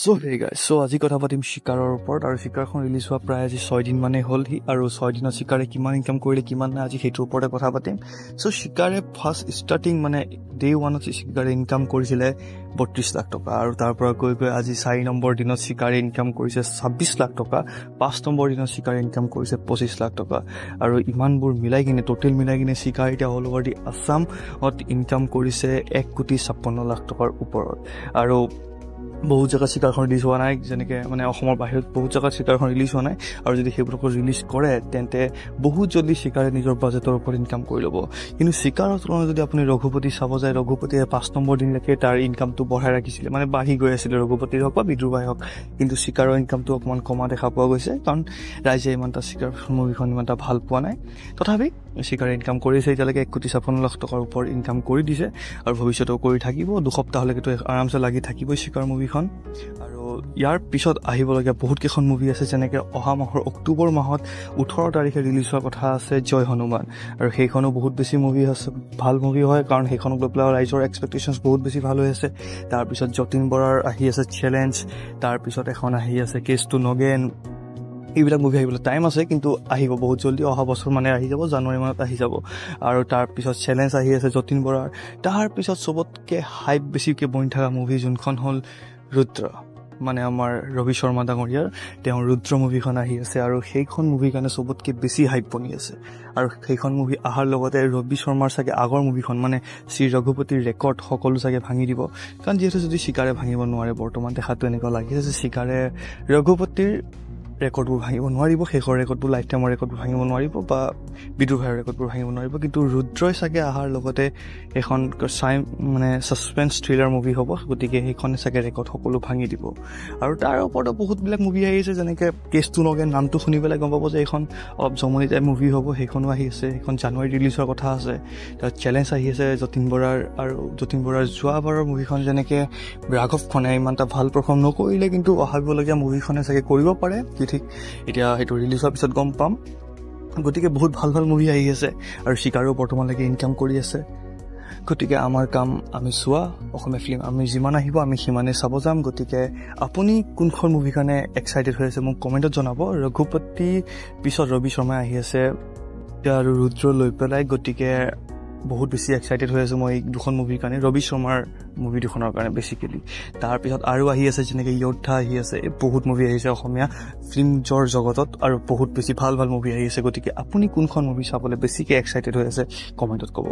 So hey guys, so আজি কথা পাতিম শিকাৰৰ ওপৰত আৰু শিকাৰখন ৰিলিজ হোৱা প্ৰায় আজি 6 দিন মানে হ'ল আৰু 6 দিনত শিকাৰে কিমান ইনকাম কৰিলে কিমান নাই আজি সেইটোৰ ওপৰতে কথা পাতিম। সো শিকাৰে ফাৰ্ষ্ট ষ্টাৰ্টিং মানে ডে 1ত শিকাৰে ইনকাম কৰিছিলে 32 লাখ টকা আৰু তাৰ পৰা গৈ গৈ আজি 4 নম্বৰ দিনত শিকাৰে ইনকাম কৰিছে 26 লাখ টকা, 5 নম্বৰ দিনত শিকাৰে ইনকাম কৰিছে 25 লাখ টকা আৰু ইমানবোৰ মিলাই কিনে টোটেল মিলাই কিনে শিকাৰ এতিয়া অল ওভাৰ দি আসামত ইনকাম কৰিছে 1,56 লাখ টকাৰ ওপৰত। আৰু বহুত জায়গা শিকাৰখন ৰিলিজ হোৱা নাই, যেনেকৈ মানে অসমৰ বাহিৰত বহুত জায়গাত শিকাৰখন ৰিলিজ হোৱা নাই আৰু যদি সেইবোৰক ৰিলিজ কৰে তেন্তে বহুত জলদি শিকাৰে নিজৰ বাজেটৰ ওপৰত ইনকাম কৰি ল'ব। কিন্তু শিকাৰৰ তুলনাত যদি আপুনি ৰঘুপতি চাব যায়, ৰঘুপতিয়ে 5 নম্বৰ দিনলৈকে তাৰ ইনকামটো বঢ়াই ৰাখিছিলে, মানে বাঢ়ি গৈ আছিলে ৰঘুপতিৰ হওক বা বিদ্ৰুভাই হওক। কিন্তু শিকাৰৰ ইনকামটো অকণমান কমা দেখা পোৱা গৈছে, কাৰণ ৰাইজে ইমান এটা শিকাৰ মুভিখন ইমান এটা ভাল পোৱা নাই। তথাপি শিকাৰে ইনকাম কৰিছে এতিয়ালৈকে 1,56 লাখ টকাৰ ওপৰত ইনকাম কৰি দিছে আৰু ভৱিষ্যতেও কৰি থাকিব। 2 সপ্তাহলৈকেতো আৰামছে লাগি থাকিবই শিকাৰ মুভিখন। আৰু ইয়াৰ পিছত আহিবলগীয়া বহুত কেইখন মুভি আছে, যেনেকৈ অহা মাহৰ অক্টোবৰ মাহত 18 তাৰিখে ৰিলিজ হোৱাৰ কথা আছে জয় হনুমান, আৰু সেইখনো বহুত বেছি মুভি আছে, ভাল মুভি হয়, কাৰণ সেইখনক লৈ পেলাই ৰাইজৰ এক্সপেক্টেশ্যনছ বহুত বেছি ভাল হৈ আছে। তাৰপিছত যতীন বৰাৰ আহি আছে চেলেঞ্জ, তাৰপিছত এখন আহি আছে কেছ টু নগেন। এইবিলাক মুভি আহিবলৈ টাইম আছে, কিন্তু আহিব বহুত জলদি, অহা বছৰ মানে আহি যাব, জানুৱাৰী মানত আহি যাব। আৰু তাৰপিছত চেলেঞ্জ আহি আছে যতীন বৰাৰ। তাৰপিছত চবতকৈ হাইপ বেছিকৈ বনি থকা মুভি যোনখন হ'ল ৰুদ্ৰ, মানে আমাৰ ৰবি শৰ্মা ডাঙৰীয়াৰ তেওঁৰ ৰুদ্ৰ মুভিখন আহি আছে আৰু সেইখন মুভিৰ কাৰণে চবতকৈ বেছি হাইপ বনি আছে। আৰু সেইখন মুভি অহাৰ লগতে ৰবি শৰ্মাৰ চাগে আগৰ মুভিখন মানে শ্ৰী ৰঘুপতিৰ ৰেকৰ্ড সকলো চাগে ভাঙি দিব, কাৰণ যিহেতু যদি শিকাৰে ভাঙিব নোৱাৰে, বৰ্তমান দেখাটো এনেকুৱা লাগিছে যে শিকাৰে ৰঘুপতিৰ ৰেকৰ্ডবোৰ ভাঙিব নোৱাৰিব, শেষৰ ৰেকৰ্ডবোৰ লাইফ টাইমৰ ৰেকৰ্ডবোৰ ভাঙিব নোৱাৰিব বা বিদ্ৰুভাইৰ ৰেকৰ্ডবোৰ ভাঙিব নোৱাৰিব। কিন্তু ৰুদ্ৰই চাগে অহাৰ লগতে এখন মানে ছাছপেন্স থ্ৰিলাৰ মুভি হ'ব, গতিকে সেইখনে চাগে ৰেকৰ্ড সকলো ভাঙি দিব। আৰু তাৰ ওপৰতো বহুতবিলাক মুভি আহিছে, যেনেকৈ কেছ টু নগেন, নামটো শুনি পেলাই গম পাব যে এইখন অলপ জমনি টাইপ মুভি হ'ব, সেইখনো আহি আছে, সেইখন জানুৱাৰীত ৰিলিজ হোৱাৰ কথা আছে। তাৰ চেলেঞ্জ আহি আছে যতীন বৰাৰ, আৰু যতীন বৰাৰ যোৱাবাৰৰ মুভিখন যেনেকৈ ৰাঘৱখনে ইমান এটা ভাল পাৰফৰ্ম নকৰিলে, কিন্তু অহাবলগীয়া মুভিখনে চাগে কৰিব পাৰে, ঠিক এতিয়া সেইটো ৰিলিজ হোৱাৰ পিছত গম পাম। গতিকে বহুত ভাল ভাল মুভি আহি আছে আৰু শিকাৰেও বৰ্তমানলৈকে ইনকাম কৰি আছে। গতিকে আমাৰ কাম আমি চোৱা, অসমীয়া ফিল্ম আমি যিমান আহিব আমি সিমানেই চাব যাম। গতিকে আপুনি কোনখন মুভিৰ কাৰণে এক্সাইটেড হৈ আছে মোক কমেণ্টত জনাব। ৰঘুপতি পিছত ৰবি শৰ্মাই আহি আছে আৰু ৰুদ্ৰ লৈ পেলাই, গতিকে বহুত বেছি এক্সাইটেড হৈ আছোঁ মই এই দুখন মুভিৰ কাৰণে, ৰবি শৰ্মাৰ মুভি দুখনৰ কাৰণে বেছিকেলি। তাৰপিছত আৰু আহি আছে যেনেকৈ যোদ্ধা আহি আছে, বহুত মুভি আহিছে অসমীয়া ফিল্মৰ জগতত আৰু বহুত বেছি ভাল ভাল মুভি আহি আছে। গতিকে আপুনি কোনখন মুভি চাবলৈ বেছিকৈ এক্সাইটেড হৈ আছে কমেণ্টত ক'ব।